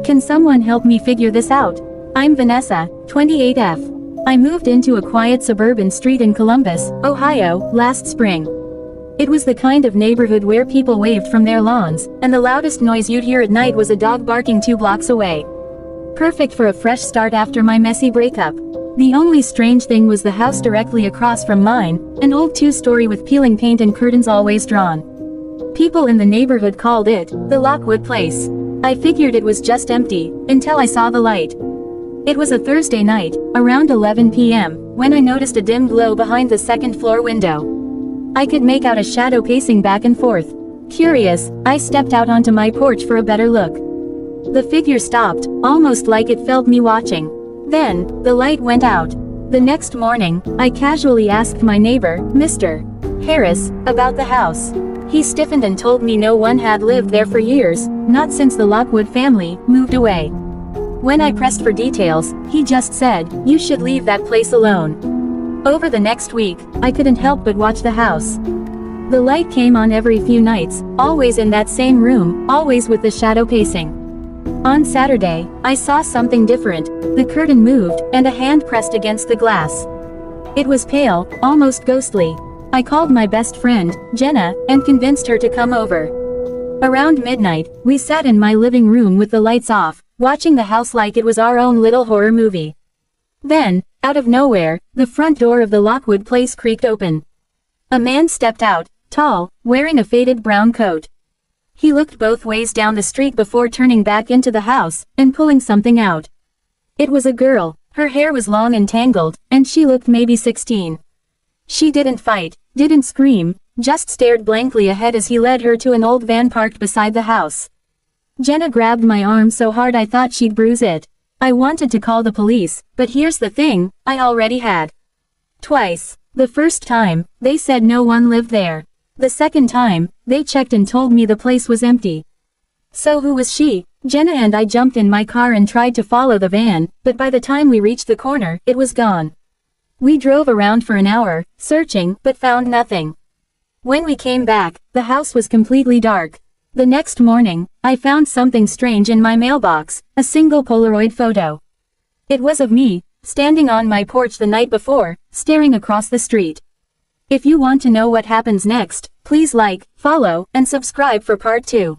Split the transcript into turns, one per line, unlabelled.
Can someone help me figure this out? I'm Vanessa, 28F. I moved into a quiet suburban street in Columbus, Ohio, last spring. It was the kind of neighborhood where people waved from their lawns, and the loudest noise you'd hear at night was a dog barking 2 blocks away. Perfect for a fresh start after my messy breakup. The only strange thing was the house directly across from mine, an old 2-story with peeling paint and curtains always drawn. People in the neighborhood called it the Lockwood Place. I figured it was just empty, until I saw the light. It was a Thursday night, around 11 p.m., when I noticed a dim glow behind the second-floor window. I could make out a shadow pacing back and forth. Curious, I stepped out onto my porch for a better look. The figure stopped, almost like it felt me watching. Then, the light went out. The next morning, I casually asked my neighbor, Mr. Harris, about the house. He stiffened and told me no one had lived there for years, not since the Lockwood family moved away. When I pressed for details, he just said, "You should leave that place alone." Over the next week, I couldn't help but watch the house. The light came on every few nights, always in that same room, always with the shadow pacing. On Saturday, I saw something different. The curtain moved, and a hand pressed against the glass. It was pale, almost ghostly. I called my best friend, Jenna, and convinced her to come over. Around midnight, we sat in my living room with the lights off, watching the house like it was our own little horror movie. Then, out of nowhere, the front door of the Lockwood Place creaked open. A man stepped out, tall, wearing a faded brown coat. He looked both ways down the street before turning back into the house, and pulling something out. It was a girl. Her hair was long and tangled, and she looked maybe 16. She didn't fight, didn't scream, just stared blankly ahead as he led her to an old van parked beside the house. Jenna grabbed my arm so hard I thought she'd bruise it. I wanted to call the police, but here's the thing, I already had. Twice. The first time, they said no one lived there. The second time, they checked and told me the place was empty. So who was she? Jenna and I jumped in my car and tried to follow the van, but by the time we reached the corner, it was gone. We drove around for an hour, searching, but found nothing. When we came back, the house was completely dark. The next morning, I found something strange in my mailbox, a single Polaroid photo. It was of me, standing on my porch the night before, staring across the street. If you want to know what happens next, please like, follow, and subscribe for part 2.